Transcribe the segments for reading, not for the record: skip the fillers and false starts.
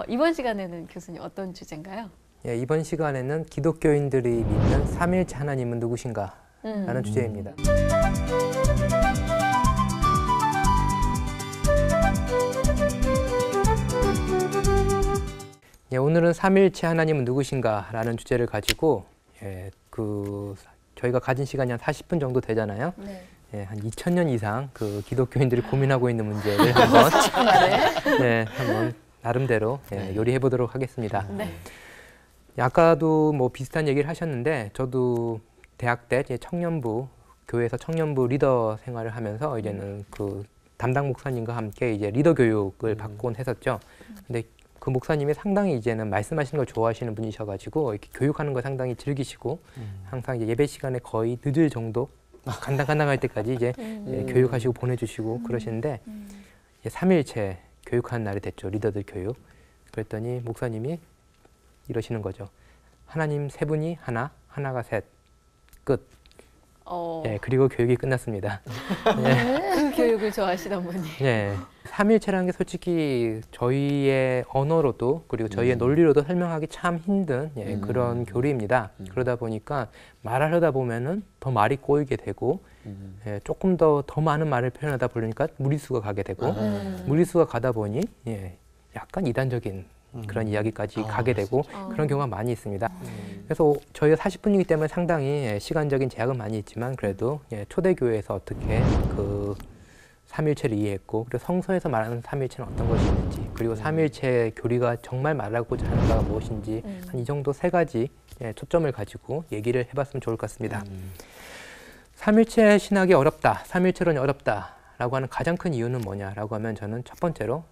이번 시간에는 교수님 어떤 주제인가요? 예, 이번 시간에는 기독교인들이 믿는 삼위일체 하나님은 누구신가? 라는 주제입니다. 예, 오늘은 삼위일체 하나님은 누구신가? 라는 주제를 가지고 저희가 가진 시간이 한 40분 정도 되잖아요. 네. 예, 한 2000년 이상 그 기독교인들이 고민하고 있는 문제를 한번 나름대로 요리해 보도록 하겠습니다. 네. 아까도 뭐 비슷한 얘기를 하셨는데 저도 대학 때 이제 청년부 교회에서 청년부 리더 생활을 하면서 이제는 그 담당 목사님과 함께 이제 리더 교육을 받곤 했었죠. 근데 그 목사님이 상당히 이제는 말씀하시는 걸 좋아하시는 분이셔가지고 이렇게 교육하는 걸 상당히 즐기시고 항상 이제 예배 시간에 거의 늦을 정도 간당간당할 때까지 이제 교육하시고 보내주시고 그러시는데 이제 삼위일체 교육하는 날이 됐죠. 리더들 교육. 그랬더니 목사님이 이러시는 거죠. 하나님 세 분이 하나, 하나가 셋. 끝. 예, 그리고 교육이 끝났습니다. 그 교육을 좋아하시던 분이. 예. 삼위일체라는 게 솔직히 저희의 언어로도 그리고 저희의 논리로도 설명하기 참 힘든 그런 교리입니다. 그러다 보니까 말하려다 보면은 더 말이 꼬이게 되고 조금 더 많은 말을 표현하다 보니까 무리수가 가게 되고 무리수가 가다 보니 약간 이단적인 그런 이야기까지 가게 되고 그런 경우가 많이 있습니다. 그래서 저희가 40분이기 때문에 상당히 시간적인 제약은 많이 있지만 그래도 초대교회에서 어떻게 그 삼위일체를 이해했고 그리고 성서에서 말하는 삼위일체는 어떤 것이 있는지 그리고 삼위일체 교리가 정말 말하고자 하는 바가 무엇인지 한 이 정도 세 가지 초점을 가지고 얘기를 해봤으면 좋을 것 같습니다. 삼위일체 신학이 어렵다, 삼위일체론이 어렵다라고 하는 가장 큰 이유는 뭐냐라고 하면 저는 첫 번째로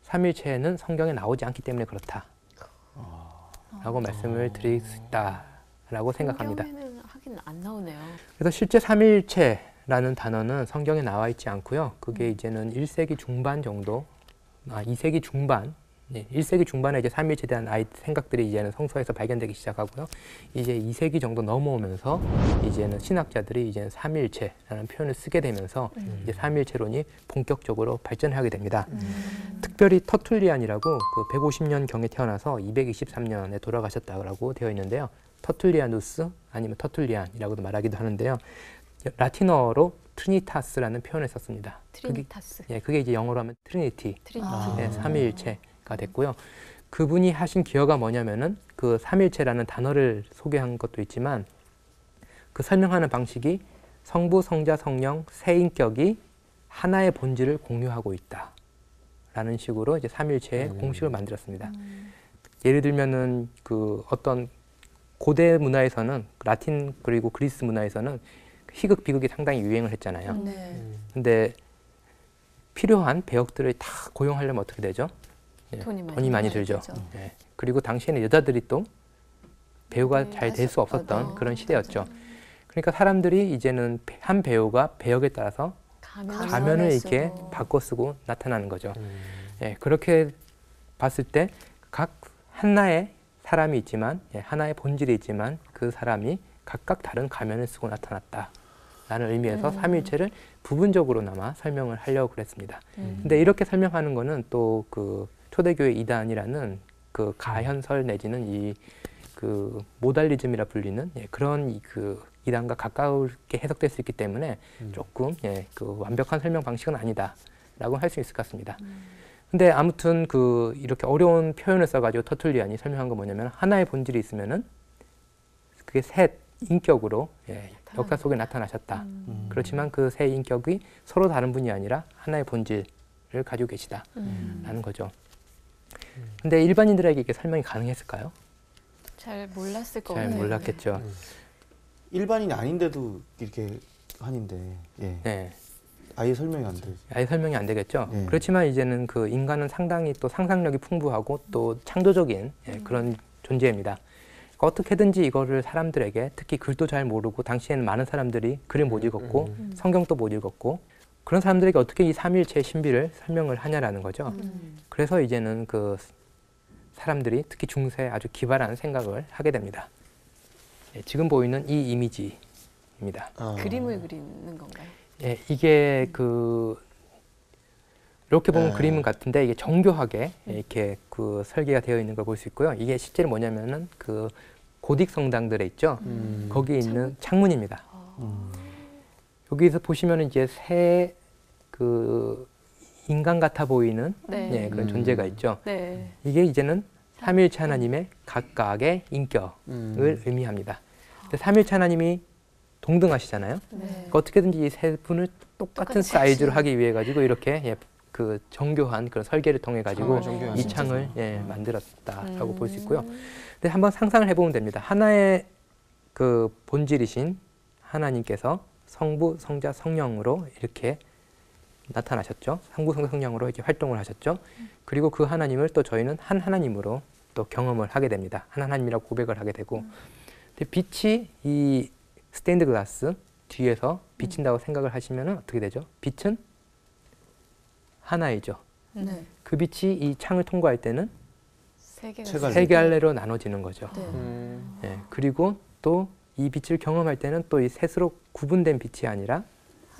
삼위일체는 성경에 나오지 않기 때문에 그렇다 라고 말씀을 드릴 수 있다라고 생각합니다. 성경에는 하긴 안 나오네요. 그래서 실제 삼위일체라는 단어는 성경에 나와 있지 않고요. 그게 이제는 1세기 중반 정도, 2세기 중반, 1세기 중반에 이제 삼위일체에 대한 생각들이 이제는 성서에서 발견되기 시작하고요. 이제 2세기 정도 넘어오면서 이제는 신학자들이 이제는 삼위일체라는 표현을 쓰게 되면서 이제 삼위일체론이 본격적으로 발전하게 됩니다. 특별히 터툴리안이라고 그 150년경에 태어나서 223년에 돌아가셨다고 되어 있는데요. 터툴리아누스 아니면 터툴리안이라고도 말하기도 하는데요. 라틴어로 트리니타스라는 표현을 썼습니다. 트리니타스. 그게 이제 영어로 하면 트리니티, 트리니티. 삼위일체가 됐고요. 그분이 하신 기여가 뭐냐면은 그 삼위일체라는 단어를 소개한 것도 있지만 그 설명하는 방식이 성부, 성자, 성령 세 인격이 하나의 본질을 공유하고 있다라는 식으로 이제 삼위일체의 공식을 만들었습니다. 예를 들면은 그 어떤 고대 문화에서는 라틴 그리고 그리스 문화에서는 희극 비극이 상당히 유행을 했잖아요. 근데 필요한 배역들을 다 고용하려면 어떻게 되죠? 돈이 많이 들죠. 그리고 당시에는 여자들이 또 배우가 잘 될 수 없었던 그런 시대였죠. 그러니까 사람들이 이제는 한 배우가 배역에 따라서 가면을 이렇게 바꿔 쓰고 나타나는 거죠. 그렇게 봤을 때 각 하나의 사람이 있지만 하나의 본질이 있지만 그 사람이 각각 다른 가면을 쓰고 나타났다라는 의미에서 삼위일체를 부분적으로나마 설명을 하려고 그랬습니다. 근데 이렇게 설명하는 거는 또 그 초대교회 이단이라는 그 가현설 내지는 이 그 모달리즘이라 불리는 그런 그 이단과 가까울게 해석될 수 있기 때문에 조금 그 완벽한 설명 방식은 아니다라고 할 수 있을 것 같습니다. 근데 아무튼 그 이렇게 어려운 표현을 써가지고 터툴리안이 설명한 건 뭐냐면 하나의 본질이 있으면은 그게 셋 인격으로 역사 속에 나타나셨다. 그렇지만 그 세 인격이 서로 다른 분이 아니라 하나의 본질을 가지고 계시다라는 거죠. 근데 일반인들에게 이게 설명이 가능했을까요? 잘 몰랐을 것 잘 같아요. 몰랐겠죠. 일반인이 아닌데도 이렇게 하는데 아예 설명이 안 되죠. 아예 설명이 안 되겠죠. 그렇지만 이제는 그 인간은 상당히 또 상상력이 풍부하고 또 창조적인 그런 존재입니다. 그러니까 어떻게든지 이거를 사람들에게 특히 글도 잘 모르고 당시에는 많은 사람들이 글을 못 읽었고 성경도 못 읽었고 그런 사람들에게 어떻게 이 삼위일체의 신비를 설명을 하냐라는 거죠. 그래서 이제는 그 사람들이 특히 중세에 아주 기발한 생각을 하게 됩니다. 지금 보이는 이 이미지입니다. 그림을 그리는 건가요? 이게 그 이렇게 보면 네. 그림은 같은데 이게 정교하게 이렇게 그 설계가 되어 있는 걸 볼 수 있고요. 이게 실제로 뭐냐면은 그 고딕 성당들에 있죠. 거기에 있는 창문입니다. 여기서 보시면 이제 새 그 인간 같아 보이는 네. 그런 존재가 있죠. 네. 이게 이제는 삼위일체 하나님의 각각의 인격을 의미합니다. 근데 삼위일체 하나님이 동등하시잖아요. 네. 그러니까 어떻게든지 이 세 분을 똑같은 똑같이 사이즈로 하기 위해 가지고 이렇게 그 정교한 그런 설계를 통해 가지고 정교한 이 진짜. 창을 만들었다라고 볼 수 있고요. 근데 한번 상상을 해보면 됩니다. 하나의 그 본질이신 하나님께서 성부, 성자, 성령으로 이렇게 나타나셨죠. 성부, 성자, 성령으로 이렇게 활동을 하셨죠. 그리고 그 하나님을 또 저희는 한 하나님으로 또 경험을 하게 됩니다. 한 하나님이라고 고백을 하게 되고, 근데 빛이 이 스테인드 글라스 뒤에서 비친다고 생각을 하시면 어떻게 되죠? 빛은 하나이죠. 네. 그 빛이 이 창을 통과할 때는 세 개가 세 갈래. 세 갈래로 나눠지는 거죠. 네. 예, 그리고 또 이 빛을 경험할 때는 또 이 셋으로 구분된 빛이 아니라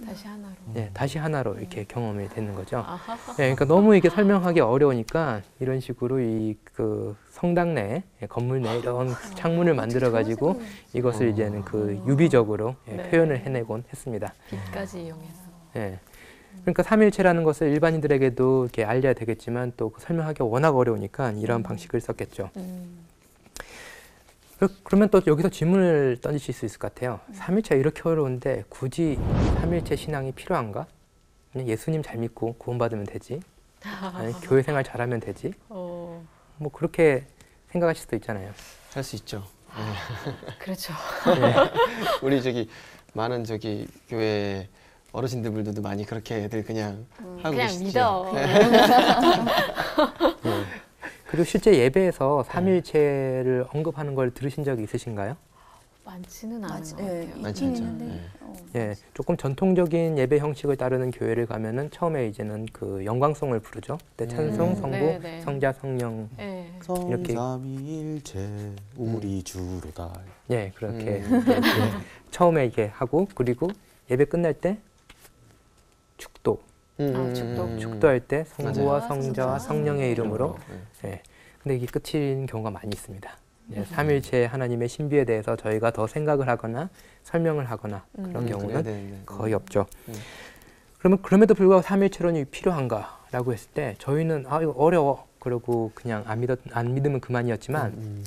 다시 하나로. 다시 하나로 이렇게 경험이 되는 거죠. 아하. 그러니까 너무 이게 설명하기 어려우니까 이런 식으로 이 그 성당 내 건물 내 이런 창문을 만들어 가지고 이것을 이제는 그 유비적으로 네. 표현을 해내곤 했습니다. 빛까지 이용해서. 예. 그러니까 삼위일체라는 것을 일반인들에게도 이렇게 알려야 되겠지만 또 설명하기가 워낙 어려우니까 이런 방식을 썼겠죠. 그러면 또 여기서 질문을 던지실 수 있을 것 같아요. 삼위일체가 이렇게 어려운데 굳이 삼위일체 신앙이 필요한가? 그냥 예수님 잘 믿고 구원받으면 되지. 아니, 교회 생활 잘하면 되지. 뭐 그렇게 생각하실 수도 있잖아요. 할 수 있죠. 그렇죠. 우리 저기 많은 저기 교회 어르신들도 많이 그렇게들 그냥 하고 그냥 계시죠. 믿어. 그리고 실제 예배에서 삼위일체를 언급하는 걸 들으신 적이 있으신가요? 많지는 않은 것 예, 같아요. 많지 있긴 않죠. 있는데. 네. 예, 조금 전통적인 예배 형식을 따르는 교회를 가면은 처음에 이제는 그 영광송을 부르죠. 그때 찬송, 성부, 네, 네. 성자, 성령, 네. 이렇게. 성삼위일체 우리 주로다. 예, 그렇게 처음에 이게 하고 그리고 예배 끝날 때 축도, 축도. 축도할 때 성부와 맞아요. 성자와 성령의 이름으로. 예, 근데 이게 끝인 경우가 많이 있습니다. 예, 삼위일체 하나님의 신비에 대해서 저희가 더 생각을 하거나 설명을 하거나 그런 그래야 경우는 되는데. 거의 없죠. 그러면 그럼에도 불구하고 삼위일체론이 필요한가라고 했을 때 저희는 이거 어려워 그러고 그냥 안 믿으면 그만이었지만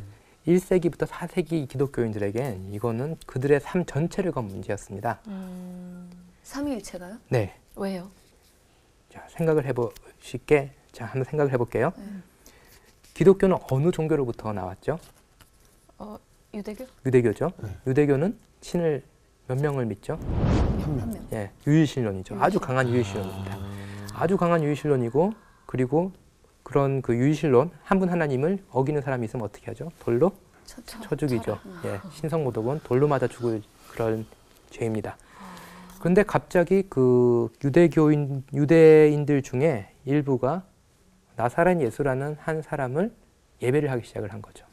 1세기부터 4세기 기독교인들에겐 이거는 그들의 삶 전체를 건 문제였습니다. 삼위일체가요? 네, 왜요? 자, 생각을 해보실게. 자, 한번 생각을 해볼게요. 기독교는 어느 종교로부터 나왔죠? 유대교? 유대교죠. 유대교는 신을 몇 명을 믿죠? 한 명. 예, 유일신론이죠. 아주 강한 유일신론입니다. 아주 강한 유일신론이고 그리고 그런 그 유일신론 한 분 하나님을 어기는 사람이 있으면 어떻게 하죠? 돌로 쳐 죽이죠. 예, 신성모독은 돌로 맞아 죽을 그런 죄입니다. 그런데 갑자기 그 유대인들 중에 일부가 나사렛 예수라는 한 사람을 예배를 하기 시작을 한 거죠.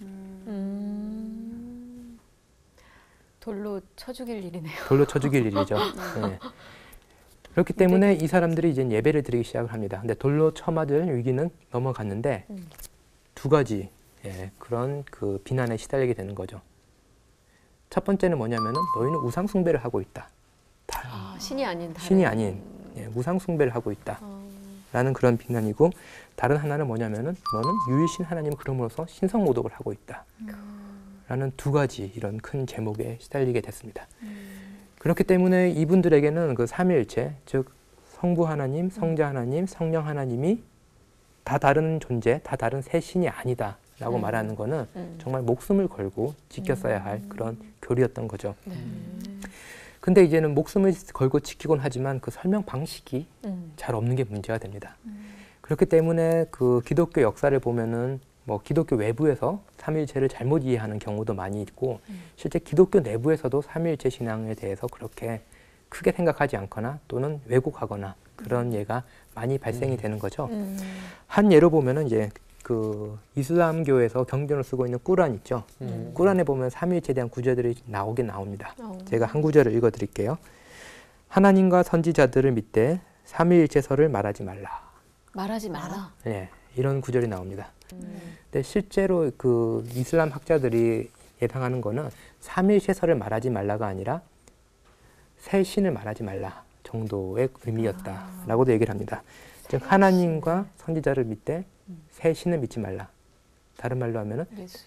돌로 쳐 죽일 일이네요. 돌로 쳐 죽일 일이죠. 예. 그렇기 때문에 이 사람들이 이제 예배를 드리기 시작을 합니다. 근데 돌로 쳐맞을 위기는 넘어갔는데 두 가지 그런 그 비난에 시달리게 되는 거죠. 첫 번째는 뭐냐면은 너희는 우상 숭배를 하고 있다. 신이 아닌 다른. 신이 아닌 우상 숭배를 하고 있다. 라는 그런 비난이고 다른 하나는 뭐냐면은 너는 유일신 하나님을 그럼으로써 신성모독을 하고 있다. 라는 두 가지 이런 큰 제목에 시달리게 됐습니다. 그렇기 때문에 이분들에게는 그 삼위일체, 즉 성부 하나님, 성자 하나님, 성령 하나님이 다 다른 존재, 다 다른 새 신이 아니다라고 말하는 거는 정말 목숨을 걸고 지켰어야 할 그런 교리였던 거죠. 근데 이제는 목숨을 걸고 지키곤 하지만 그 설명 방식이 잘 없는 게 문제가 됩니다. 그렇기 때문에 그 기독교 역사를 보면은 뭐 기독교 외부에서 삼위일체를 잘못 이해하는 경우도 많이 있고 실제 기독교 내부에서도 삼위일체 신앙에 대해서 그렇게 크게 생각하지 않거나 또는 왜곡하거나 그런 예가 많이 발생이 되는 거죠. 한 예로 보면은 이제 그 이슬람교에서 경전을 쓰고 있는 꾸란 있죠. 꾸란에 보면 삼위일체에 대한 구절들이 나오긴 나옵니다. 제가 한 구절을 읽어드릴게요. 하나님과 선지자들을 믿되 삼위일체설을 말하지 말라. 말하지 마라. 예, 이런 구절이 나옵니다. 근데 실제로 그 이슬람 학자들이 예상하는 거는 삼일체설을 말하지 말라가 아니라 새 신을 말하지 말라 정도의 의미였다라고도 얘기를 합니다. 즉 하나님과 선지자를 믿되 새 신을 믿지 말라. 다른 말로 하면은 예수.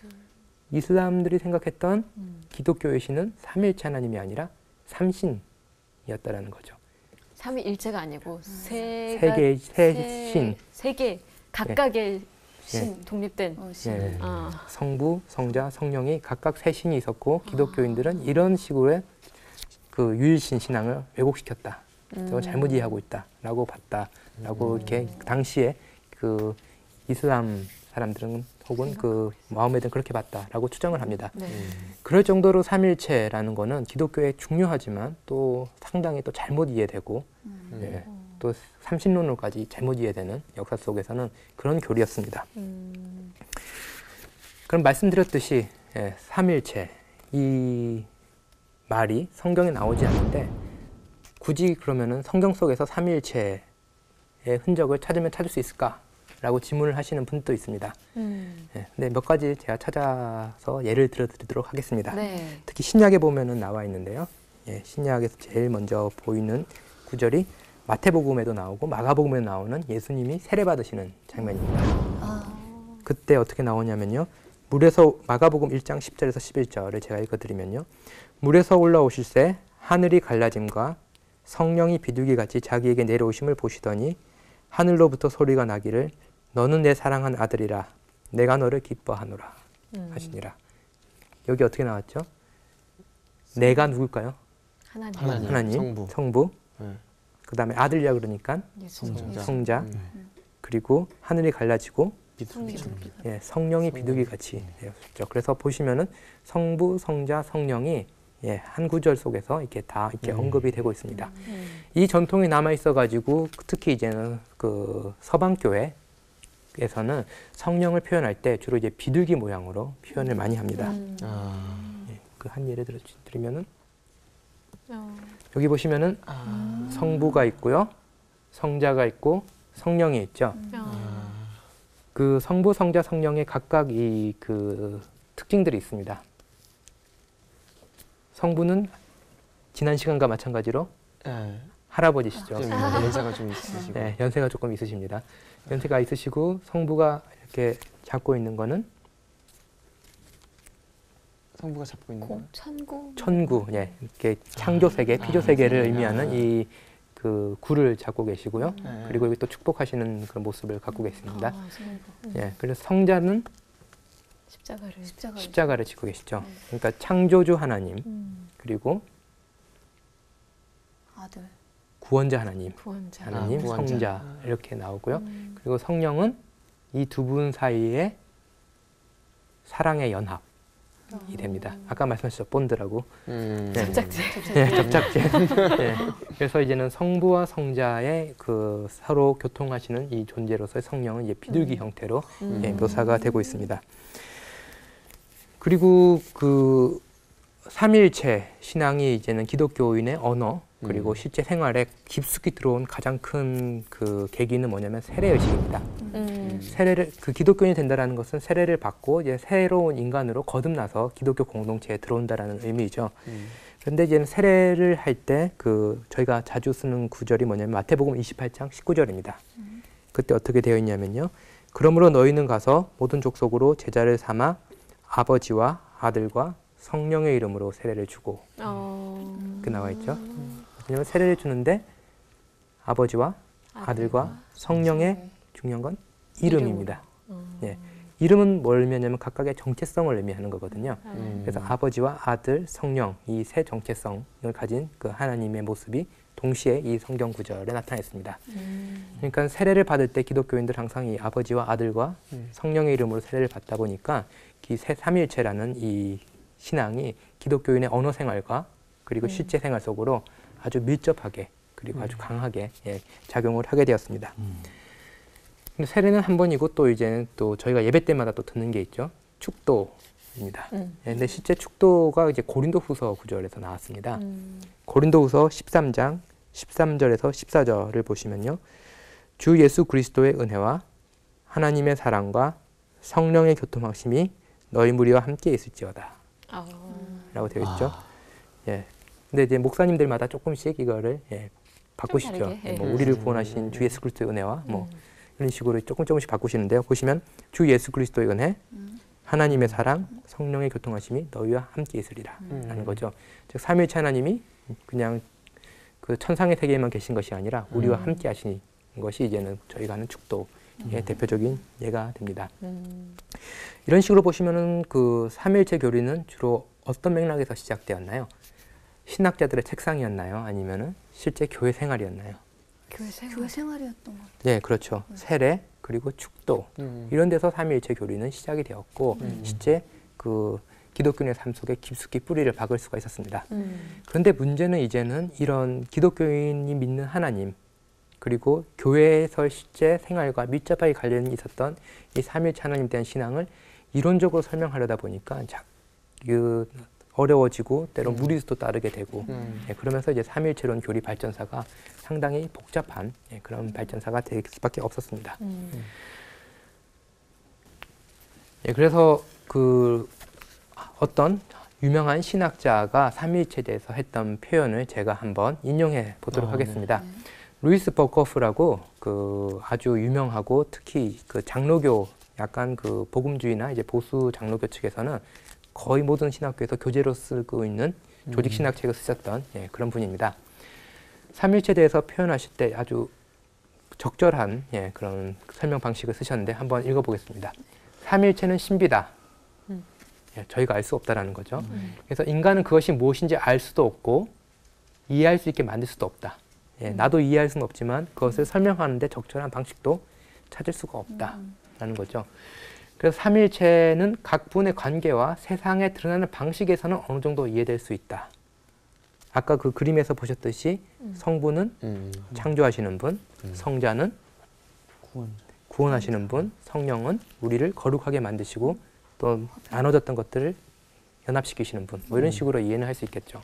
이슬람들이 생각했던 기독교의 신은 삼일체 하나님이 아니라 삼신이었다라는 거죠. 삼위일체가 아니고 세 개의 새 신. 세 개 각각의 신. 독립된. 신. 예. 아, 성부, 성자, 성령이 각각 세 신이 있었고 기독교인들은 이런 식으로의 그 유일신 신앙을 왜곡시켰다. 그걸 잘못 이해하고 있다라고 봤다라고 이렇게 당시에 그 이슬람 사람들은 혹은 그 마호메드는 그렇게 봤다라고 추정을 합니다. 네. 그럴 정도로 삼일체라는 거는 기독교에 중요하지만 또 상당히 또 잘못 이해되고 예, 또 삼신론으로까지 잘못 이해되는 역사 속에서는 그런 교리였습니다. 그럼 말씀드렸듯이 예, 삼일체 이 말이 성경에 나오지 않는데 굳이 그러면은 성경 속에서 삼일체의 흔적을 찾으면 찾을 수 있을까라고 질문을 하시는 분도 있습니다. 예, 근데 몇 가지 제가 찾아서 예를 들어드리도록 하겠습니다. 네. 특히 신약에 보면은 나와 있는데요. 예, 신약에서 제일 먼저 보이는 구절이 마태복음에도 나오고 마가복음에 나오는 예수님이 세례 받으시는 장면입니다. 그때 어떻게 나오냐면요. 물에서 마가복음 1장 10절에서 11절을 제가 읽어드리면요. 물에서 올라오실새 하늘이 갈라짐과 성령이 비둘기같이 자기에게 내려오심을 보시더니 하늘로부터 소리가 나기를 너는 내 사랑한 아들이라 내가 너를 기뻐하노라 하시니라. 여기 어떻게 나왔죠? 내가 누굴까요? 하나님. 하나님, 성부. 네. 그 다음에 아들이라 그러니까 예수. 성자. 그리고 하늘이 갈라지고 성령. 예, 성령이 비둘기같이 되었죠. 그래서 보시면은 성부, 성자, 성령이 예, 한 구절 속에서 이렇게 다 이렇게 언급이 되고 있습니다. 이 전통이 남아 있어가지고 특히 이제는 그 서방 교회에서는 성령을 표현할 때 주로 이제 비둘기 모양으로 표현을 많이 합니다. 예, 그 한 예를 드리면은 여기 보시면은 성부가 있고요, 성자가 있고 성령이 있죠. 그 성부, 성자, 성령의 각각 이 그 특징들이 있습니다. 성부는 지난 시간과 마찬가지로 네. 할아버지시죠. 좀 연세가 좀 있으시고. 네, 연세가 조금 있으십니다. 연세가 있으시고 성부가 이렇게 잡고 있는 거는 성부가 잡고 있는 거. 천구. 천구, 예, 이렇게 창조 세계, 피조 세계를 의미하는 이 그 구를 잡고 계시고요. 네. 그리고 여기 또 축복하시는 그런 모습을 갖고 계십니다. 성부. 예, 그래서 성자는 십자가를 지고 계시죠. 그러니까 창조주 하나님, 그리고 아들. 구원자 하나님, 구원자. 하나님, 구원자. 성자 이렇게 나오고요. 그리고 성령은 이 두 분 사이에 사랑의 연합이 됩니다. 아까 말씀하셨죠, 본드라고. 네. 접착제. 네, 접착제. 네. 그래서 이제는 성부와 성자의 그 서로 교통하시는 이 존재로서의 성령은 이제 비둘기 형태로 예, 묘사가 되고 있습니다. 그리고 그 삼일체 신앙이 이제는 기독교인의 언어 그리고 실제 생활에 깊숙이 들어온 가장 큰 그 계기는 뭐냐면 세례의식입니다. 세례를 그 기독교인이 된다라는 것은 세례를 받고 이제 새로운 인간으로 거듭나서 기독교 공동체에 들어온다라는 의미죠. 그런데 이제는 세례를 할 때 그 저희가 자주 쓰는 구절이 뭐냐면 마태복음 28장 19절입니다. 그때 어떻게 되어 있냐면요. 그러므로 너희는 가서 모든 족속으로 제자를 삼아 아버지와 아들과 성령의 이름으로 세례를 주고 그 나와 있죠. 왜냐하면 세례를 주는데 아버지와 아들과 성령의 중요한 건 이름입니다. 예. 이름은 뭘 의미하냐면 각각의 정체성을 의미하는 거거든요. 그래서 아버지와 아들, 성령 이 세 정체성을 가진 그 하나님의 모습이 동시에 이 성경 구절에 나타났습니다. 그러니까 세례를 받을 때 기독교인들 항상 이 아버지와 아들과 성령의 이름으로 세례를 받다 보니까 이 삼일체라는 이 신앙이 기독교인의 언어 생활과 그리고 실제 생활 속으로 아주 밀접하게 그리고 아주 강하게 예, 작용을 하게 되었습니다. 근데 세례는 한 번이고 또 이제는 또 저희가 예배 때마다 또 듣는 게 있죠. 축도입니다. 예, 근데 실제 축도가 이제 고린도후서 9절에서 나왔습니다. 고린도후서 13장 13절에서 14절을 보시면요. 주 예수 그리스도의 은혜와 하나님의 사랑과 성령의 교통하심이 너희 무리와 함께 있을지어다. 라고 되어 있죠. 예. 근데 이제 목사님들마다 조금씩 이거를 바꾸시죠. 다르게, 뭐 우리를 구원하신 주 예수 그리스도의 은혜와 뭐 이런 식으로 조금씩 바꾸시는데요. 보시면 주 예수 그리스도의 은혜, 하나님의 사랑, 성령의 교통하심이 너희와 함께 있으리라 라는 거죠. 즉 삼위일체 하나님이 그냥 그 천상의 세계에만 계신 것이 아니라 우리와 함께 하신 것이 이제는 저희가 하는 축도의 대표적인 예가 됩니다. 이런 식으로 보시면은 그 삼위일체 교리는 주로 어떤 맥락에서 시작되었나요? 신학자들의 책상이었나요? 아니면은 실제 교회 생활이었나요? 교회 생활이었던 것 같아요. 네, 그렇죠. 세례 그리고 축도 이런 데서 삼위일체 교리는 시작이 되었고 실제 그 기독교인의 삶 속에 깊숙이 뿌리를 박을 수가 있었습니다. 그런데 문제는 이제는 이런 기독교인이 믿는 하나님 그리고 교회에서 실제 생활과 밀접하게 관련이 있었던 이 삼위일체 하나님에 대한 신앙을 이론적으로 설명하려다 보니까 어려워지고 때로 무리수도 따르게 되고 그러면서 이제 삼위일체론 교리 발전사가 상당히 복잡한 그런 발전사가 될 수밖에 없었습니다. 그래서 그 어떤 유명한 신학자가 삼위일체에 대해서 했던 표현을 제가 한번 인용해 보도록 하겠습니다. 루이스 버커프라고 그 아주 유명하고 특히 그 장로교 약간 그 복음주의나 이제 보수 장로교 측에서는 거의 모든 신학교에서 교재로 쓰고 있는 조직 신학책을 쓰셨던 그런 분입니다. 삼위일체에 대해서 표현하실 때 아주 적절한 그런 설명 방식을 쓰셨는데 한번 읽어보겠습니다. 삼위일체는 신비다. 저희가 알 수 없다라는 거죠. 그래서 인간은 그것이 무엇인지 알 수도 없고 이해할 수 있게 만들 수도 없다. 나도 이해할 수는 없지만 그것을 설명하는데 적절한 방식도 찾을 수가 없다라는 거죠. 그래서 삼위일체는 각 분의 관계와 세상에 드러나는 방식에서는 어느 정도 이해될 수 있다. 아까 그 그림에서 보셨듯이 성부는 창조하시는 분, 성자는 구원하시는 분, 성령은 우리를 거룩하게 만드시고 또 나눠졌던 것들을 연합시키시는 분, 뭐 이런 식으로 이해는 할 수 있겠죠.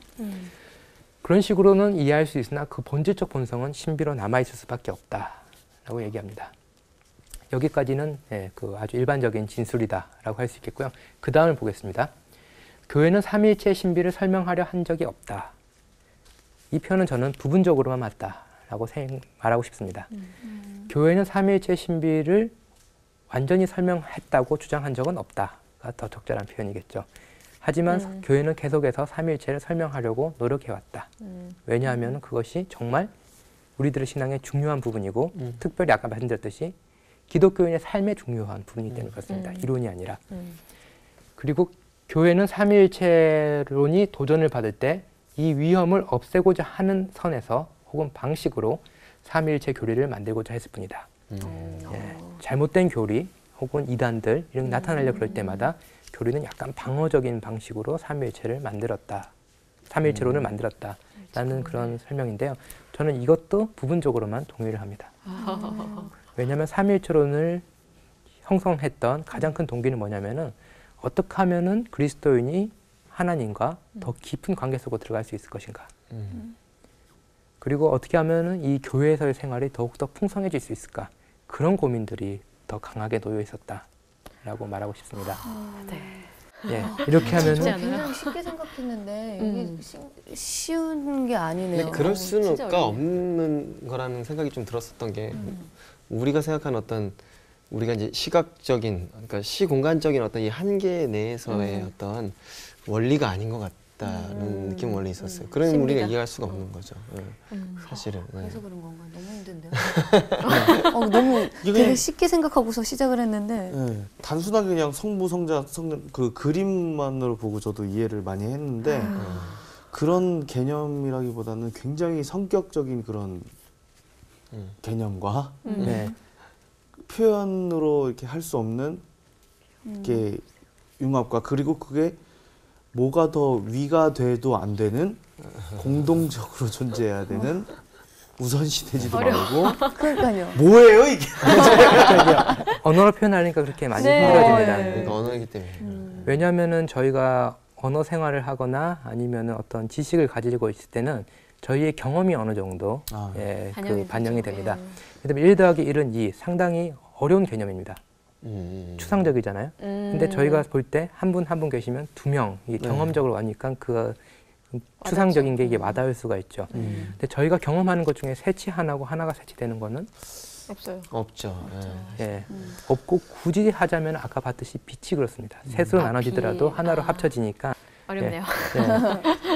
그런 식으로는 이해할 수 있으나 그 본질적 본성은 신비로 남아있을 수밖에 없다라고 얘기합니다. 여기까지는 그 아주 일반적인 진술이다라고 할 수 있겠고요. 그 다음을 보겠습니다. 교회는 삼위일체의 신비를 설명하려 한 적이 없다. 이 표현은 저는 부분적으로만 맞다라고 말하고 싶습니다. 교회는 삼위일체의 신비를 완전히 설명했다고 주장한 적은 없다가 더 적절한 표현이겠죠. 하지만 교회는 계속해서 삼위일체를 설명하려고 노력해왔다. 왜냐하면 그것이 정말 우리들의 신앙의 중요한 부분이고 특별히 아까 말씀드렸듯이 기독교인의 삶의 중요한 부분이기 때문에 그렇습니다. 이론이 아니라. 그리고 교회는 삼위일체론이 도전을 받을 때 이 위험을 없애고자 하는 선에서 혹은 방식으로 삼위일체 교리를 만들고자 했을 뿐이다. 잘못된 교리 혹은 이단들 이런 게 나타나려고 그럴 때마다 교리는 약간 방어적인 방식으로 삼위일체를 만들었다. 삼위일체론을 만들었다라는 그런 설명인데요. 저는 이것도 부분적으로만 동의를 합니다. 왜냐하면 삼위일체론을 형성했던 가장 큰 동기는 뭐냐면은 어떻게 하면은 그리스도인이 하나님과 더 깊은 관계 속으로 들어갈 수 있을 것인가. 그리고 어떻게 하면은 이 교회에서의 생활이 더욱더 풍성해질 수 있을까. 그런 고민들이 더 강하게 놓여 있었다라고 말하고 싶습니다. 이렇게 하면은 굉장히 쉽게 생각했는데 이게 쉬운 게 아니네요. 근데 그럴 수는 진짜 어렵네. 없는 거라는 생각이 좀 들었었던 게 우리가 생각하는 어떤 우리가 이제 시각적인 그러니까 시공간적인 어떤 이 한계 내에서의 어떤 원리가 아닌 것 같다는 느낌 원래 있었어요. 그런 신비다. 우리가 이해할 수가 없는 거죠. 사실은. 그래서 그런 건가 너무 힘든데요. 너무 되게 쉽게 생각하고서 시작을 했는데 단순하게 그냥 성부, 성자, 성령 그 그림만으로 보고 저도 이해를 많이 했는데 그런 개념이라기보다는 굉장히 성격적인 그런 개념과 표현으로 이렇게 할 수 없는 이렇게 융합과 그리고 그게 뭐가 더 위가 돼도 안 되는 공동적으로 존재해야 되는 우선시되지도 말고 그러니까요. 뭐예요 이게? 언어로 표현하니까 그렇게 많이 네. 힘들어집니다. 그러니까 언어이기 때문에. 왜냐하면은 저희가 언어 생활을 하거나 아니면은 어떤 지식을 가지고 있을 때는 저희의 경험이 어느 정도 네. 반영이 되죠. 됩니다. 그다음에 1 더하기 1은 2 상당히 어려운 개념입니다. 추상적이잖아요. 근데 저희가 볼 때 한 분 한 분 계시면 2명 경험적으로 하니까 그 추상적인 게 이게 와닿을 수가 있죠. 근데 저희가 경험하는 것 중에 셋이 하나고 하나가 셋이 되는 거는 없어요. 없죠. 예, 없고 굳이 하자면 아까 봤듯이 빛이 그렇습니다. 셋으로 나눠지더라도 하나로 합쳐지니까 어렵네요.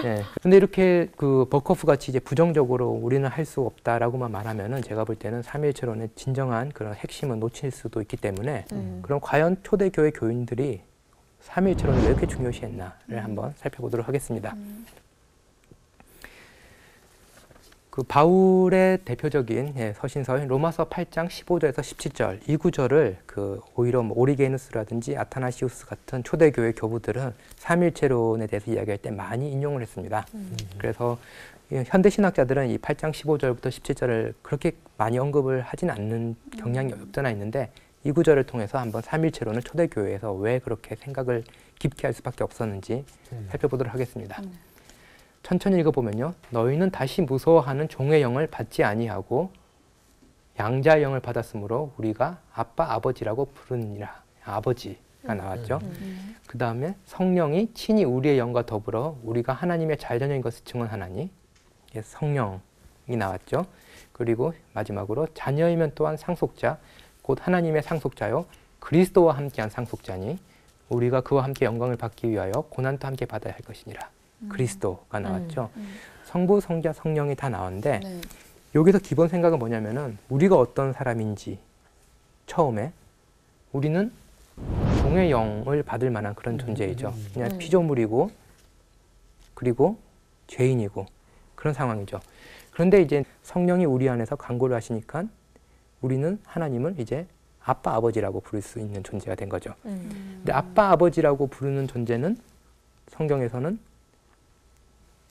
예. 근데 이렇게 그 버커프 같이 이제 부정적으로 우리는 할 수 없다라고만 말하면은 제가 볼 때는 삼위일체론의 진정한 그런 핵심은 놓칠 수도 있기 때문에 그럼 과연 초대교회 교인들이 삼위일체론을 왜 이렇게 중요시했나를 한번 살펴보도록 하겠습니다. 그 바울의 대표적인 서신서인 로마서 8장 15절에서 17절 이 구절을 그 오히려 뭐 오리게누스라든지 아타나시우스 같은 초대교회 교부들은 삼위일체론에 대해서 이야기할 때 많이 인용을 했습니다. 그래서 현대 신학자들은 이 8장 15절부터 17절을 그렇게 많이 언급을 하진 않는 경향이 없잖아 있는데 이 구절을 통해서 한번 삼위일체론을 초대교회에서 왜 그렇게 생각을 깊게 할 수밖에 없었는지 살펴보도록 하겠습니다. 천천히 읽어보면요. 너희는 다시 무서워하는 종의 영을 받지 아니하고 양자의 영을 받았으므로 우리가 아빠 아버지라고 부르니라. 아버지가 나왔죠. 그 다음에 성령이 친히 우리의 영과 더불어 우리가 하나님의 자녀인 것을 증언하나니 성령이 나왔죠. 그리고 마지막으로 자녀이면 또한 상속자 곧 하나님의 상속자요 그리스도와 함께한 상속자니 우리가 그와 함께 영광을 받기 위하여 고난도 함께 받아야 할 것이니라. 그리스도가 나왔죠. 성부, 성자, 성령이 다 나왔는데 여기서 기본 생각은 뭐냐면은 우리가 어떤 사람인지 처음에 우리는 종의 영을 받을 만한 그런 존재이죠. 그냥 피조물이고 그리고 죄인이고 그런 상황이죠. 그런데 이제 성령이 우리 안에서 강구를 하시니까 우리는 하나님을 이제 아빠 아버지라고 부를 수 있는 존재가 된 거죠. 근데 아빠 아버지라고 부르는 존재는 성경에서는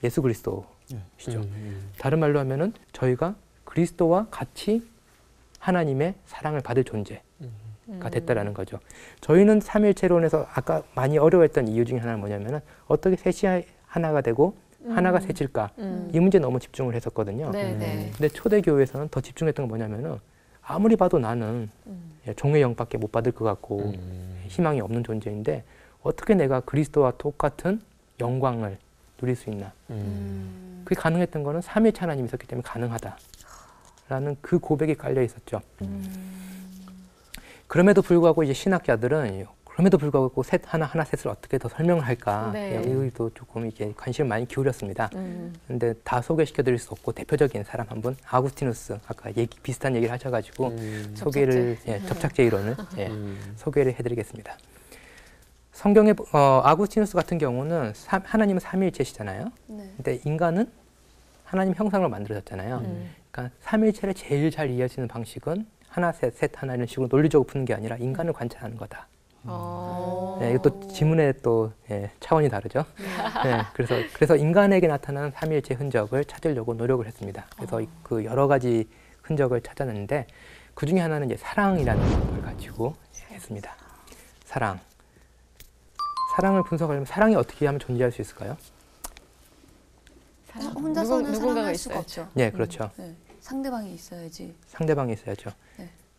예수 그리스도시죠. 다른 말로 하면은 저희가 그리스도와 같이 하나님의 사랑을 받을 존재가 됐다라는 거죠. 저희는 삼위일체론에서 아까 많이 어려워했던 이유 중에 하나는 뭐냐면은 어떻게 셋이 하나가 되고 하나가 셋일까 이 문제에 너무 집중을 했었거든요. 근데 초대교회에서는 더 집중했던 건 뭐냐면은 아무리 봐도 나는 종의 영밖에 못 받을 것 같고 희망이 없는 존재인데 어떻게 내가 그리스도와 똑같은 영광을 누릴 수 있나. 그게 가능했던 거는 삼위일체 하나님이 있었기 때문에 가능하다라는 그 고백이 깔려 있었죠. 그럼에도 불구하고 이제 신학자들은 그럼에도 불구하고 셋 하나 셋을 어떻게 더 설명을 할까 여기도 조금 이게 관심을 많이 기울였습니다. 근데 다 소개시켜 드릴 수 없고 대표적인 사람 한 분 아구스티누스 아까 비슷한 얘기를 하셔가지고 소개를 접착제 이론을 소개를 해드리겠습니다. 성경의 아구스티누스 같은 경우는 하나님은 삼위일체시잖아요. 근데 인간은 하나님 형상으로 만들어졌잖아요. 그러니까 삼위일체를 제일 잘 이해할 수 있는 방식은 하나 셋 하나 이런 식으로 논리적으로 푸는 게 아니라 인간을 관찰하는 거다. 이것도 지문의 또 차원이 다르죠. 그래서 인간에게 나타나는 삼위일체 흔적을 찾으려고 노력을 했습니다. 그래서 그 여러 가지 흔적을 찾았는데 그 중에 하나는 이제 사랑이라는 걸 가지고 했습니다. 사랑을 분석하려면 사랑이 어떻게 하면 존재할 수 있을까요? 혼자서는 사랑할 수가 없죠. 네, 그렇죠. 상대방이 있어야지. 상대방이 있어야죠.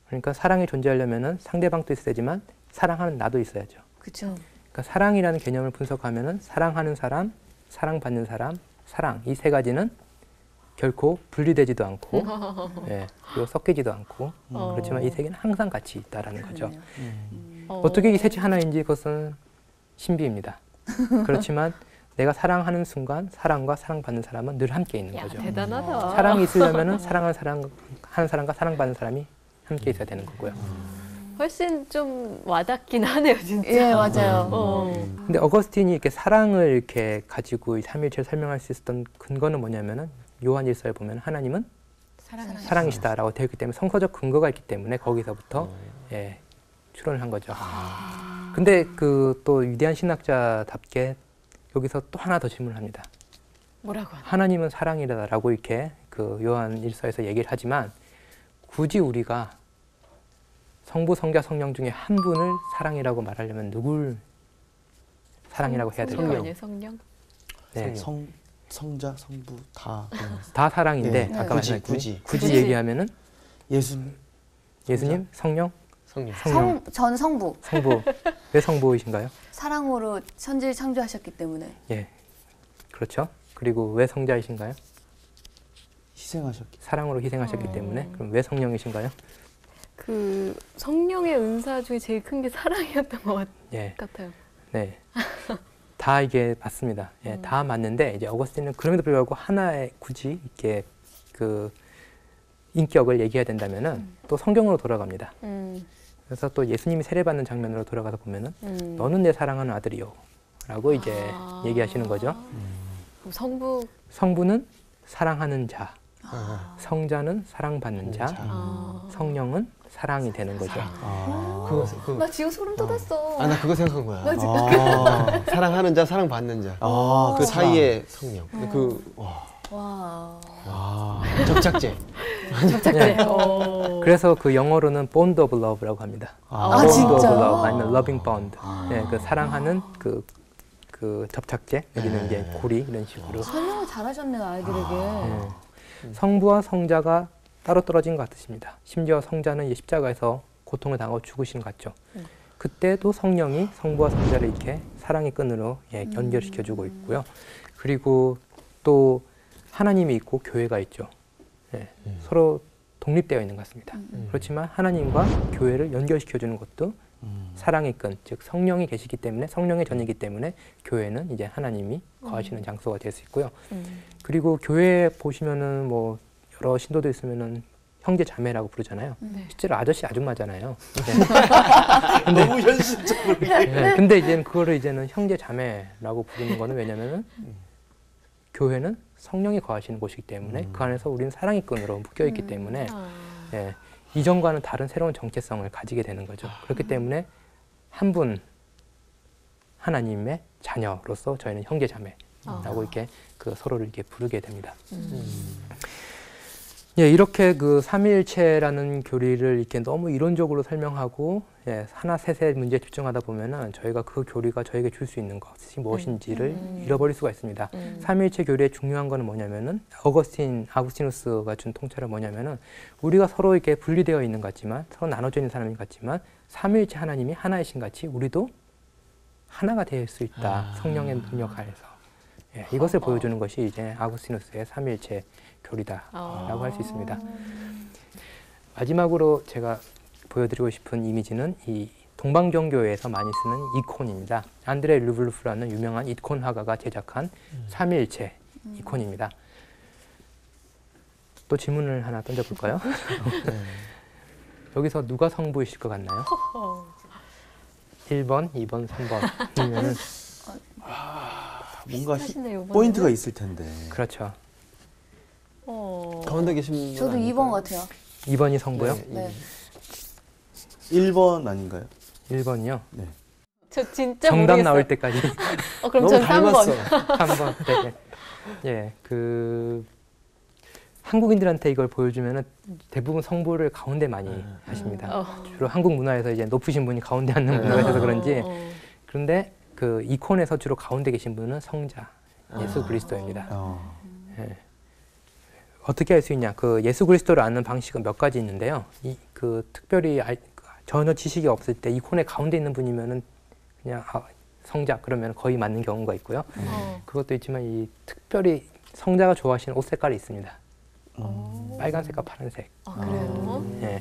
그러니까 사랑이 존재하려면은 상대방도 있어야 되지만 사랑하는 나도 있어야죠. 그렇죠. 그러니까 사랑이라는 개념을 분석하면은 사랑하는 사람, 사랑받는 사람, 사랑 이 세 가지는 결코 분리되지도 않고 그리고 섞이지도 않고 그렇지만 이 세 개는 항상 같이 있다라는 거죠. 어떻게 이 셋이 하나인지 그것은 신비입니다. 그렇지만 내가 사랑하는 순간 사랑과 사랑받는 사람은 늘 함께 있는 거죠. 대단하다. 사랑이 있으려면은 사랑하는 사람과 사랑받는 사람이 함께 있어야 되는 거고요. 훨씬 좀 와닿긴 하네요, 진짜. 예, 맞아요. 근데 어거스틴이 이렇게 사랑을 이렇게 가지고 이 삼위일체를 설명할 수 있었던 근거는 뭐냐면은 요한 1서에 보면 하나님은 사랑이시다라고 되어 있기 때문에 성서적 근거가 있기 때문에 거기서부터 추론을 한 거죠. 근데 그 또 위대한 신학자답게 여기서 또 하나 더 질문을 합니다. 뭐라고 하나? 하나님은 사랑이다라고 이렇게 그 요한 1서에서 얘기를 하지만 굳이 우리가 성부, 성자, 성령 중에 한 분을 사랑이라고 말하려면 누굴 사랑이라고 해야 될까요? 성령? 네. 성자, 성부 다 다 사랑인데 네. 아까 말씀하신 굳이. 굳이 얘기하면은 예수님. 예수님, 성령, 성령. 성령, 전 성부. 성부. 왜 성부이신가요? 사랑으로 천지를 창조하셨기 때문에. 예, 그렇죠. 그리고 왜 성자이신가요? 희생하셨기. 사랑으로 희생하셨기 때문에. 그럼 왜 성령이신가요? 그 성령의 은사 중에 제일 큰 게 사랑이었던 것 예, 같아요. 네. 다 이게 맞습니다. 예, 다 맞는데 이제 어거스틴은 그럼에도 불구하고 하나의 굳이 이렇게 그 인격을 얘기해야 된다면은 또 성경으로 돌아갑니다. 그래서 또 예수님이 세례받는 장면으로 돌아가서 보면은 너는 내 사랑하는 아들이요 라고 이제 얘기하시는 거죠. 그럼 성부. 성부는 사랑하는 자, 아. 성자는 사랑받는 자, 성령은 사랑이 되는 거죠. 그거 나 지금 소름 돋았어. 아, 나 그거 생각한 거야. 나 지금 아, 사랑하는 자, 사랑받는 자. 아, 그 사이에 성령. 와. 접착제. 네. 어. 그래서 그 영어로는 bond of love라고 합니다. 아, bond 진짜요? of love 아니면 loving bond. 네, 그 사랑하는 그 접착제 여기는 이제 고리 이런 식으로. 설명을 잘하셨네요, 아이들에게. 네. 성부와 성자가 따로 떨어진 것 같으십니다. 심지어 성자는 이제 십자가에서 고통을 당하고 죽으신 것 같죠. 그때도 성령이 성부와 성자를 이렇게 사랑의 끈으로 연결시켜주고 있고요. 그리고 또 하나님이 있고 교회가 있죠. 예, 서로 독립되어 있는 것 같습니다. 그렇지만 하나님과 교회를 연결시켜주는 것도 사랑의 끈, 즉 성령이 계시기 때문에 성령의 전이기 때문에 교회는 이제 하나님이 거하시는 장소가 될 수 있고요. 그리고 교회 보시면은 뭐 여러 신도도 있으면은 형제 자매라고 부르잖아요. 실제로 아저씨 아줌마잖아요. 네. 너무 현실적으로. 네, 근데 이제는 그거를 이제는 형제 자매라고 부르는 거는 왜냐면은 교회는 성령이 거하시는 곳이기 때문에 그 안에서 우리는 사랑의 끈으로 묶여 있기 때문에 예, 이전과는 다른 새로운 정체성을 가지게 되는 거죠. 그렇기 때문에 한 분 하나님의 자녀로서 저희는 형제 자매라고 이렇게 그 서로를 이렇게 부르게 됩니다. 예, 이렇게 그 삼위일체라는 교리를 이렇게 너무 이론적으로 설명하고 예, 하나 셋의 문제에 집중하다 보면은 저희가 그 교리가 저에게 줄 수 있는 것이 무엇인지를 잃어버릴 수가 있습니다. 삼위일체 교리의 중요한 거는 뭐냐면은 아구스티누스가 준 통찰은 뭐냐면은 우리가 서로 이렇게 분리되어 있는 것 같지만 서로 나눠져 있는 사람인 것 같지만 삼위일체 하나님이 하나이신 같이 우리도 하나가 될 수 있다. 성령의 능력 하에서. 예, 이것을 보여주는 것이 이제 아구스티누스의 삼위일체 교리다라고 할 수 있습니다. 마지막으로 제가 보여드리고 싶은 이미지는 이 동방정교회에서 많이 쓰는 이콘입니다. 안드레 르블루프라는 유명한 이콘 화가가 제작한 삼위일체 이콘입니다. 또 질문을 하나 던져볼까요? 여기서 누가 성부이실 것 같나요? 1번, 2번, 3번. 이면은 뭔가 비슷하시네요, 이번에는. 포인트가 있을 텐데. 그렇죠. 가운데 계신 분. 저도 2번 같아요. 2번이 성부요? 네. 1번 아닌가요? 1번이요? 저 진짜 정답 모르겠어요. 나올 때까지 그럼 너무 전 3번. 닮았어. 3번. 네. 예, 그 한국인들한테 이걸 보여주면은 대부분 성부를 가운데 많이 하십니다. 주로 한국 문화에서 이제 높으신 분이 가운데 앉는 문화가 있어서 그런지. 그런데 그 이콘에서 주로 가운데 계신 분은 성자 예수 그리스도입니다. 예. 어떻게 알 수 있냐? 그 예수 그리스도를 아는 방식은 몇 가지 있는데요. 그 특별히 전혀 지식이 없을 때 이콘의 가운데 있는 분이면은 그냥 성자 그러면 거의 맞는 경우가 있고요. 그것도 있지만 이 특별히 성자가 좋아하시는 옷 색깔이 있습니다. 빨간색과 파란색. 그래요? 예.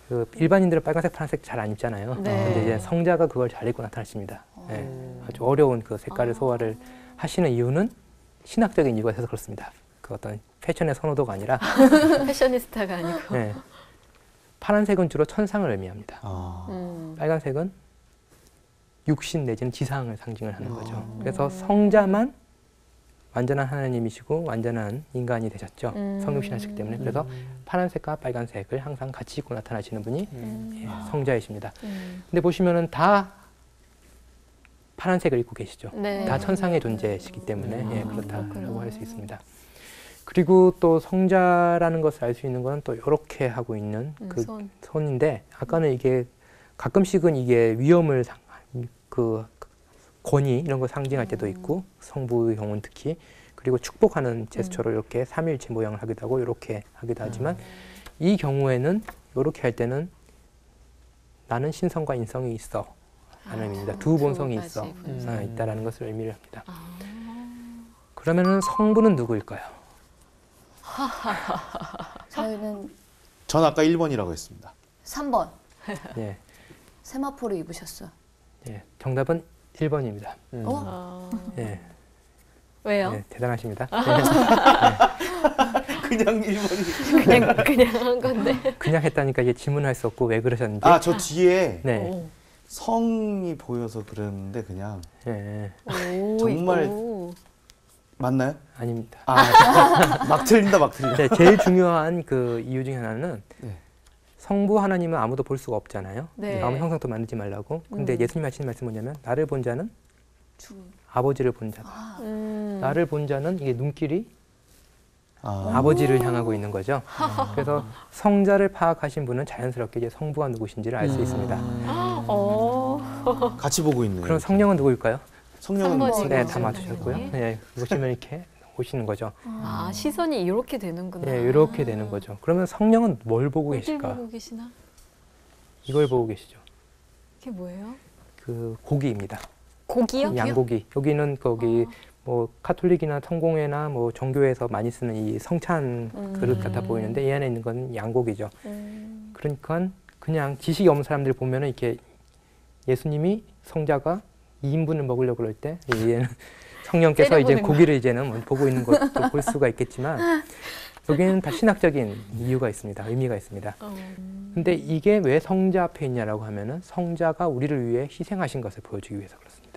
그 일반인들은 빨간색, 파란색 잘 안 입잖아요. 네. 근데 이제 성자가 그걸 잘 입고 나타나십니다. 예. 아주 어려운 그 색깔을 소화를 하시는 이유는 신학적인 이유가 있어서 그렇습니다. 그 어떤 패션의 선호도가 아니라 패셔니스타가 아니고. 예. 파란색은 주로 천상을 의미합니다. 빨간색은 육신 내지는 지상을 상징을 하는 거죠. 그래서 성자만 완전한 하나님이시고 완전한 인간이 되셨죠. 성육신하시기 때문에. 그래서 파란색과 빨간색을 항상 같이 입고 나타나시는 분이 예, 성자이십니다. 근데 보시면은 다 파란색을 입고 계시죠. 네. 다 천상의 존재시기 때문에 예, 그렇다라고 할 수 있습니다. 그리고 또 성자라는 것을 알 수 있는 건 또 이렇게 하고 있는 그 손인데 아까는 이게 가끔씩은 이게 위험을 그 권위 이런 걸 상징할 때도 있고 성부의 경우는 특히 그리고 축복하는 제스처로 이렇게 삼위일체 모양을 하기도 하고 이렇게 하기도 하지만 이 경우에는 이렇게 할 때는 나는 신성과 인성이 있어 라는 의미입니다. 두 본성이 있어 있다라는 것을 의미를 합니다. 그러면은 성부는 누구일까요? 저희는 전 아까 1번이라고 했습니다. 3번 예, 세마포를 입으셨어요. 예, 정답은 1번입니다. 어? 예, 왜요? 예, 대단하십니다. 그냥 1번이. 그냥 한 건데. 그냥 했다니까 이제 질문할 수 없고 왜 그러셨는지. 아, 저 뒤에 네, 성이 보여서 그랬는데 그냥 예, 오, 정말 오. 맞나요? 아닙니다. 아, 막 틀린다, 막 틀린다. 네, 제일 중요한 그 이유 중에 하나는 네. 성부 하나님은 아무도 볼 수가 없잖아요. 네. 아무 형상도 만들지 말라고. 근데 예수님 하시는 말씀은 뭐냐면 나를 본 자는 주. 아버지를 본 자다. 나를 본 자는 이게 눈길이 아버지를 향하고 있는 거죠. 그래서 성자를 파악하신 분은 자연스럽게 이제 성부가 누구신지를 알 수 있습니다. 같이 보고 있네요. 그럼 성령은 누구일까요? 성령은 3번이죠. 네, 지금 다 맞추셨고요. 성령이. 네, 보시면 이렇게 오시는 거죠. 아, 시선이 이렇게 되는구나. 네, 이렇게 되는 거죠. 그러면 성령은 뭘 보고 어딜 계실까? 보고 계시나? 이걸 보고 계시죠. 이게 뭐예요? 그 고기입니다. 고기요? 양고기. 여기는 거기 뭐 카톨릭이나 성공회나 뭐 종교에서 많이 쓰는 이 성찬 그릇 같아 보이는데 이 안에 있는 건 양고기죠. 그러니까 그냥 지식이 없는 사람들 보면은 이렇게 예수님이 성자가 2인분을 먹으려고 그럴 때 얘는 성령께서 이제 때려보는 고기를 이제는 뭐 보고 있는 것도 볼 수가 있겠지만 여기는 다 신학적인 이유가 있습니다. 의미가 있습니다. 근데 이게 왜 성자 앞에 있냐라고 하면은 성자가 우리를 위해 희생하신 것을 보여주기 위해서 그렇습니다.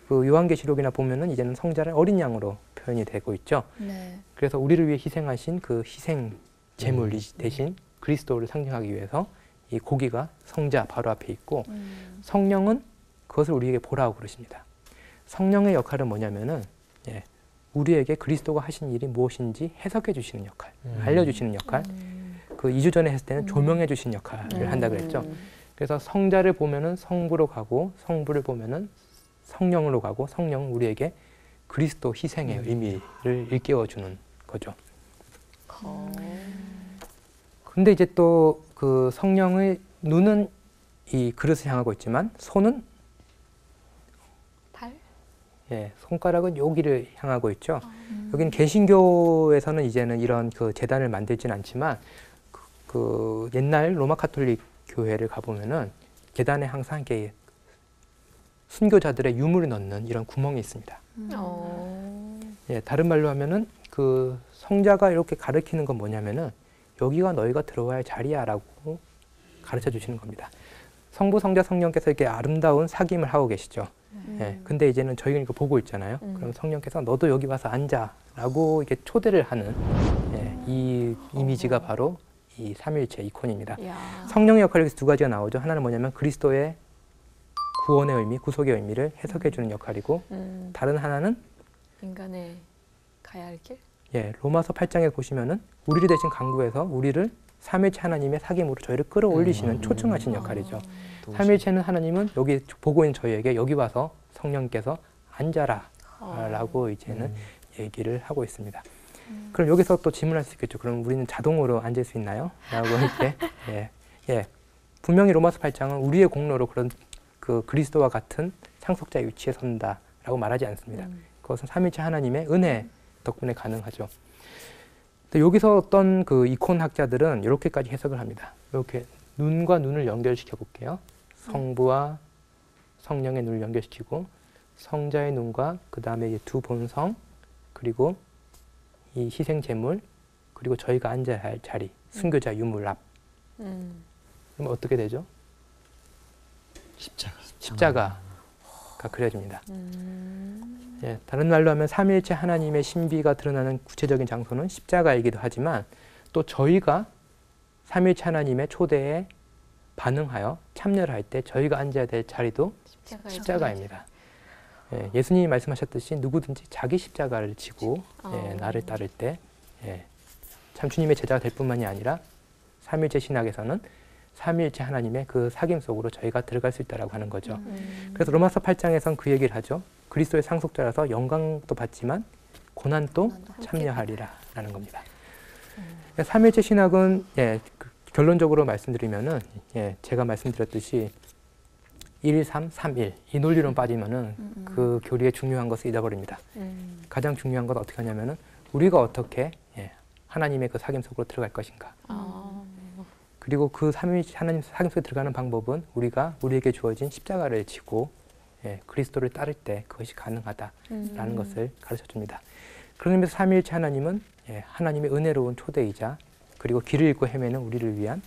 그 요한계시록이나 보면은 이제는 성자를 어린 양으로 표현이 되고 있죠. 네. 그래서 우리를 위해 희생하신 그 희생 제물 대신 그리스도를 상징하기 위해서 이 고기가 성자 바로 앞에 있고 성령은 그것을 우리에게 보라고 그러십니다. 성령의 역할은 뭐냐면은 우리에게 그리스도가 하신 일이 무엇인지 해석해 주시는 역할, 알려주시는 역할. 그 2주 전에 했을 때는 조명해 주시는 역할을 한다 그랬죠. 그래서 성자를 보면은 성부로 가고 성부를 보면은 성령으로 가고 성령은 우리에게 그리스도 희생의 의미를 일깨워 주는 거죠. 근데 이제 또 그 성령의 눈은 이 그릇을 향하고 있지만 손은 발? 손가락은 여기를 향하고 있죠. 여기는 개신교에서는 이제는 이런 그 제단을 만들지는 않지만 그 옛날 로마 카톨릭 교회를 가보면은 계단에 항상 이렇게 순교자들의 유물을 넣는 이런 구멍이 있습니다. 다른 말로 하면은 그 성자가 이렇게 가르치는 건 뭐냐면은 여기가 너희가 들어와야 할 자리야라고 가르쳐 주시는 겁니다. 성부, 성자, 성령께서 이렇게 아름다운 사귐을 하고 계시죠. 근데 이제는 저희가 이거 보고 있잖아요. 그럼 성령께서 너도 여기 와서 앉아라고 이렇게 초대를 하는 이 이미지가 바로 이 삼위일체 이콘입니다. 성령의 역할이 여기서 두 가지가 나오죠. 하나는 뭐냐면 그리스도의 구원의 의미, 구속의 의미를 해석해 주는 역할이고 다른 하나는 인간의 가야 할 길? 로마서 8장에 보시면은 우리를 대신 강구해서 우리를 삼위일체 하나님의 사귐으로 저희를 끌어올리시는 초청하신 역할이죠. 삼위일체는 하나님은 여기 보고 있는 저희에게 여기 와서 성령께서 앉아라 라고 이제는 얘기를 하고 있습니다. 그럼 여기서 또 질문할 수 있겠죠. 그럼 우리는 자동으로 앉을 수 있나요? 라고 할 때 분명히 로마서 8장은 우리의 공로로 그런 그 그리스도와 같은 상속자의 위치에 선다라고 말하지 않습니다. 그것은 삼위일체 하나님의 은혜 덕분에 가능하죠. 여기서 어떤 그 이콘 학자들은 이렇게까지 해석을 합니다. 이렇게 눈과 눈을 연결시켜 볼게요. 성부와 성령의 눈을 연결시키고 성자의 눈과 그 다음에 두 본성 그리고 이 희생 제물 그리고 저희가 앉아야 할 자리 순교자 유물 앞. 그럼 어떻게 되죠? 십자가가 그려집니다. 다른 말로 하면 삼위일체 하나님의 신비가 드러나는 구체적인 장소는 십자가이기도 하지만 또 저희가 삼위일체 하나님의 초대에 반응하여 참여를 할 때 저희가 앉아야 될 자리도 십자가입니다. 예수님이 말씀하셨듯이 누구든지 자기 십자가를 지고 나를 따를 때 참 주님의 제자가 될 뿐만이 아니라 삼위일체 신학에서는 삼위일체 하나님의 그 사귐 속으로 저희가 들어갈 수 있다라고 하는 거죠. 그래서 로마서 8장에선 그 얘기를 하죠. 그리스도의 상속자라서 영광도 받지만 고난도 함께 참여하리라라는 겁니다. 삼일체 신학은 결론적으로 말씀드리면은 제가 말씀드렸듯이 1, 3, 3, 1 이 논리론 빠지면은 그 교리의 중요한 것을 잃어버립니다. 가장 중요한 건 어떻게 하냐면은 우리가 어떻게 하나님의 그 사귐 속으로 들어갈 것인가. 그리고 그 삼위일체 하나님 사귐 속에 들어가는 방법은 우리가 우리에게 주어진 십자가를 지고 그리스도를 따를 때 그것이 가능하다라는 것을 가르쳐 줍니다. 그런 의미에서 삼위일체 하나님은 하나님의 은혜로운 초대이자 그리고 길을 잃고 헤매는 우리를 위한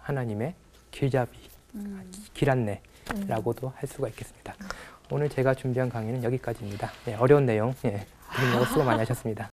하나님의 길잡이, 길 안내라고도 할 수가 있겠습니다. 오늘 제가 준비한 강의는 여기까지입니다. 어려운 내용 들으려고 수고 많이 하셨습니다.